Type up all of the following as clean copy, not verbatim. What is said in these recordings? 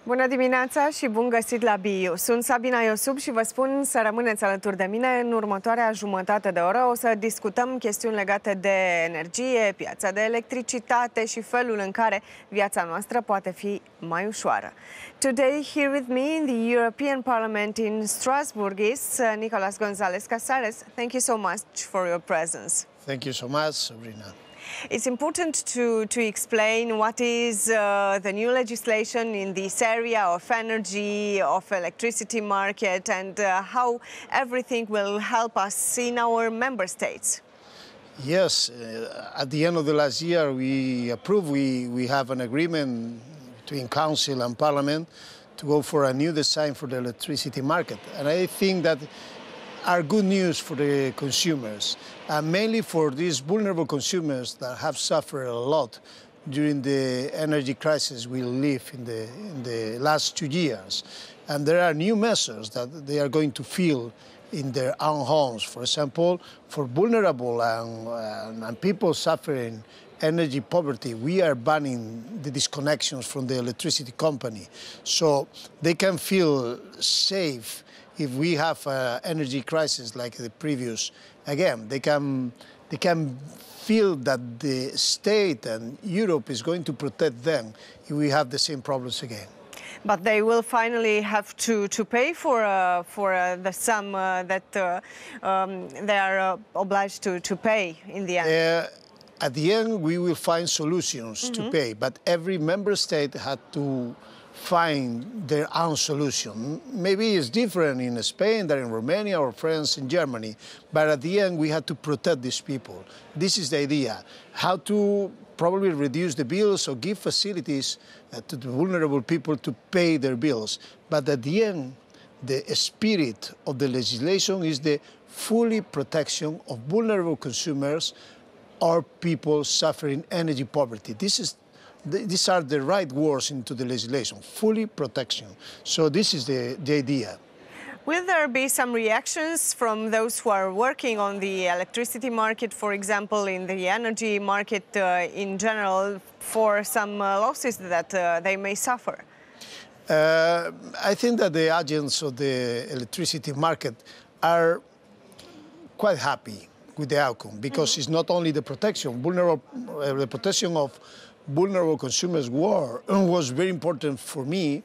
Bună dimineața și bun găsit la BU. Sunt Sabina Iosub și vă spun să rămâneți alături de mine în următoarea jumătate de oră. O să discutăm chestiuni legate de energie, piața de electricitate și felul în care viața noastră poate fi mai ușoară. Today, here with me in the European Parliament in Strasbourg is Nicolas González Casares. Thank you so much for your presence. Thank you so much, Sabrina. It's important to explain what is the new legislation in this area of energy, of electricity market, and how everything will help us in our member states. Yes, at the end of the last year we have an agreement between Council and Parliament to go for a new design for the electricity market. And I think that are good news for the consumers, and mainly for these vulnerable consumers that have suffered a lot during the energy crisis we live in the last 2 years. And there are new measures that they are going to feel in their own homes. For example, for vulnerable and people suffering energy poverty, we are banning the disconnections from the electricity company, so they can feel safe. If we have an energy crisis like the previous, again, they can feel that the state and Europe is going to protect them if we have the same problems again. But they will finally have to pay for the sum that they are obliged to pay in the end. At the end, we will find solutions to pay, but every member state had to find their own solution. Maybe it's different in Spain than in Romania or France and Germany, but at the end we had to protect these people. This is the idea, how to probably reduce the bills or give facilities to the vulnerable people to pay their bills. But at the end, the spirit of the legislation is the full protection of vulnerable consumers or people suffering energy poverty. These are the right words into the legislation, fully protection. So this is the idea. Will there be some reactions from those who are working on the electricity market, for example, in the energy market in general, for some losses that they may suffer? I think that the agents of the electricity market are quite happy with the outcome, because it's not only the protection, the protection of vulnerable consumers was very important for me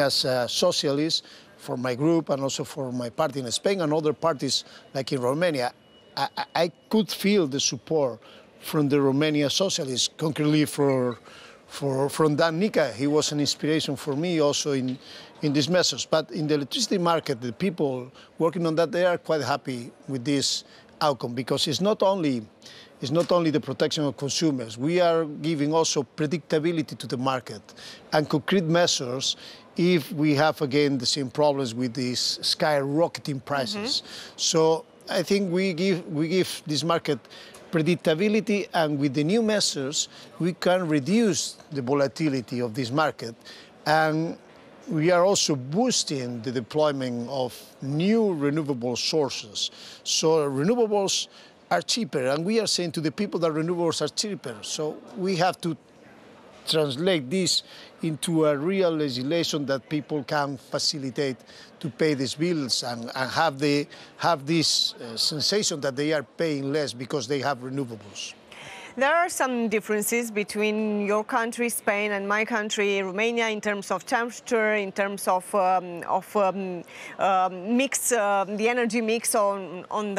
as a socialist, for my group, and also for my party in Spain and other parties like in Romania. I could feel the support from the Romania socialists, concretely from Dan Nica. He was an inspiration for me also in these measures. But in the electricity market, the people working on that, they are quite happy with this outcome, because it's not only the protection of consumers. We are giving also predictability to the market and concrete measures if we have again the same problems with these skyrocketing prices. So I think we give this market predictability, and with the new measures we can reduce the volatility of this market, and we are also boosting the deployment of new renewable sources. So renewables are cheaper, and we are saying to the people that renewables are cheaper. So we have to translate this into a real legislation that people can facilitate to pay these bills and have this sensation that they are paying less because they have renewables. There are some differences between your country, Spain, and my country, Romania, in terms of temperature, in terms of mix, the energy mix on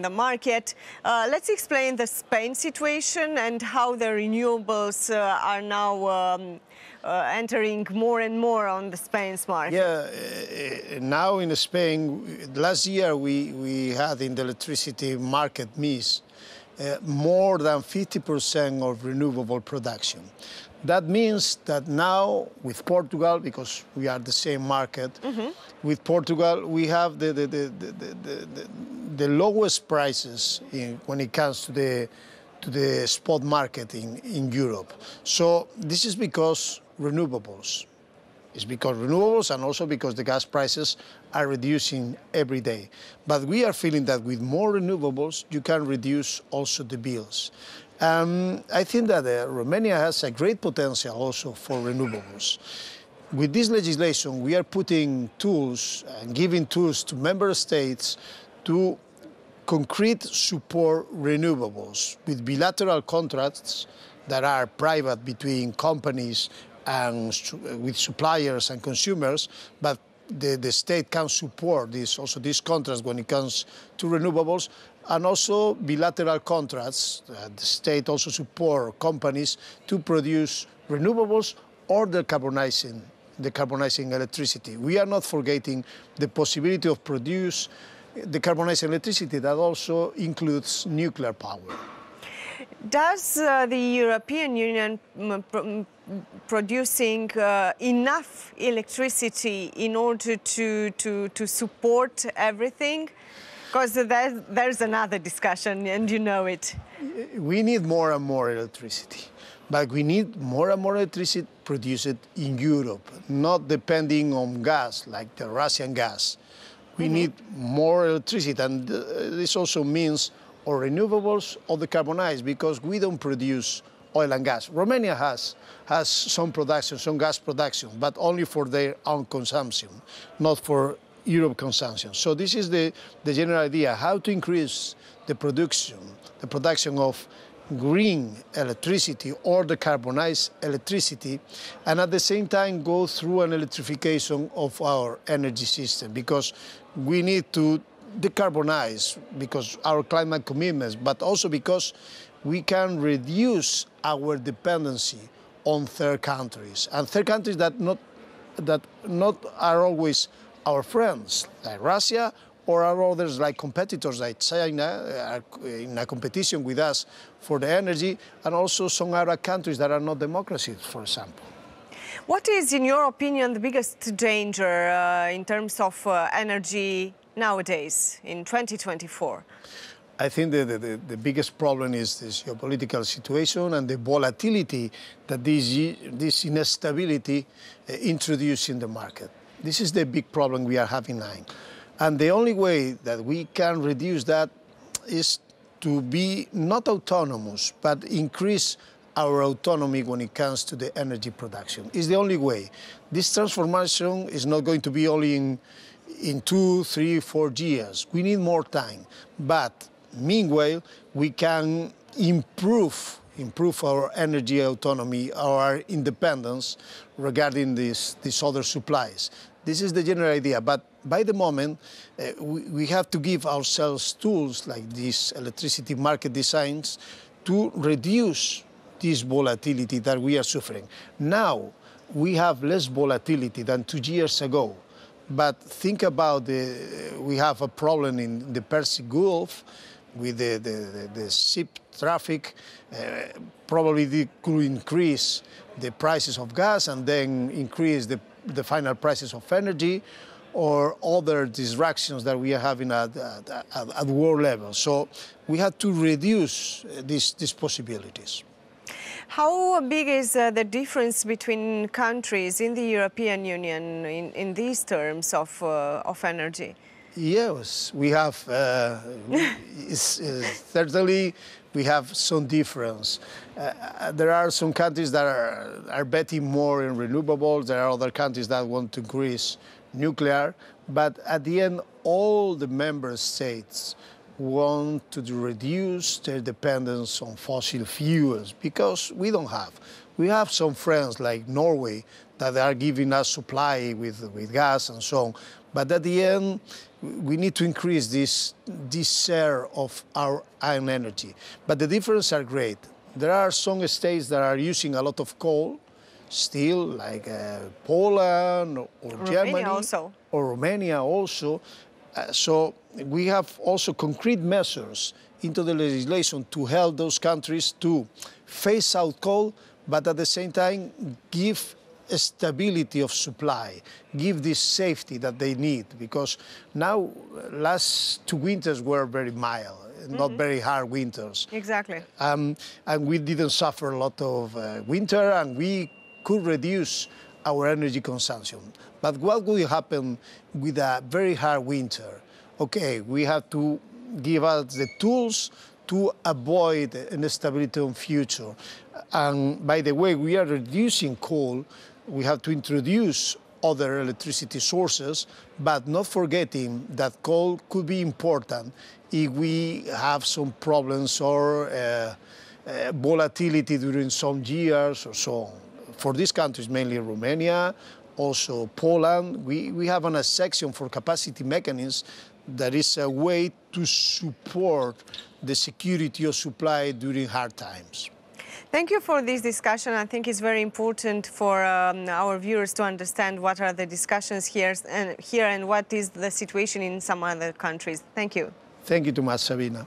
the market. Let's explain the Spain situation and how the renewables are now entering more and more on the Spain's market. Yeah, now in Spain, last year we had in the electricity market mix more than 50% of renewable production. That means that now with Portugal, because we are the same market, with Portugal we have the lowest prices when it comes to the spot market in Europe. So this is because renewables. It's because renewables, and also because the gas prices are reducing every day. But we are feeling that with more renewables, you can reduce also the bills. I think that Romania has a great potential also for renewables. with this legislation, we are putting tools and giving tools to member states to concrete support renewables with bilateral contracts that are private between companies and with suppliers and consumers, but the state can support these contracts when it comes to renewables, and also bilateral contracts. The state also support companies to produce renewables or decarbonizing electricity. We are not forgetting the possibility of produce decarbonizing electricity that also includes nuclear power. Does the European Union producing enough electricity in order to support everything? Because there's another discussion, and you know it. We need more and more electricity, but we need more and more electricity produced in Europe, not depending on gas, like the Russian gas. We need more electricity, and this also means or renewables or decarbonized, because we don't produce oil and gas. Romania has some production, some gas production, but only for their own consumption, not for Europe consumption. So this is the general idea, how to increase the production of green electricity or decarbonized electricity, and at the same time go through an electrification of our energy system, because we need to decarbonize because our climate commitments, but also because we can reduce our dependency on third countries, and third countries that not are always our friends, like Russia, or are others like competitors like China are in a competition with us for the energy, and also some Arab countries that are not democracies, for example. What is, in your opinion, the biggest danger in terms of energy nowadays, in 2024? I think the biggest problem is this geopolitical situation and the volatility that this instability introduces in the market. This is the big problem we are having now. And the only way that we can reduce that is to be not autonomous, but increase our autonomy when it comes to the energy production. It's the only way. This transformation is not going to be only in 2, 3, 4 years. We need more time. But meanwhile, we can improve our energy autonomy, our independence regarding these other supplies. This is the general idea. But by the moment, we have to give ourselves tools like these electricity market designs to reduce this volatility that we are suffering. Now, we have less volatility than 2 years ago. But think about we have a problem in the Persian Gulf with the ship traffic. Probably they could increase the prices of gas and then increase the final prices of energy, or other distractions that we are having at world level. So we have to reduce these possibilities. How big is the difference between countries in the European Union in these terms of energy? Yes, we have, certainly we have some difference. There are some countries that are betting more in renewables. There are other countries that want to increase nuclear. But at the end, all the member states want to reduce their dependence on fossil fuels, because we don't have. We have some friends like Norway that are giving us supply with gas and so on. But at the end, we need to increase this share of our own energy. But the differences are great. There are some states that are using a lot of coal still, like Poland or Germany, or Romania also. So we have also concrete measures into the legislation to help those countries to phase out coal, but at the same time give a stability of supply, give this safety that they need, because now last 2 winters were very mild, not very hard winters. Exactly. And we didn't suffer a lot of winter, and we could reduce our energy consumption. But what will happen with a very hard winter? Okay, we have to give us the tools to avoid instability in future. And by the way, we are reducing coal we have to introduce other electricity sources, but not forgetting that coal could be important if we have some problems or volatility during some years or so on. For these countries, mainly Romania, also Poland, we have a section for capacity mechanisms that is a way to support the security of supply during hard times. Thank you for this discussion. I think it's very important for our viewers to understand what are the discussions here and what is the situation in some other countries. Thank you. Thank you too much, Sabina.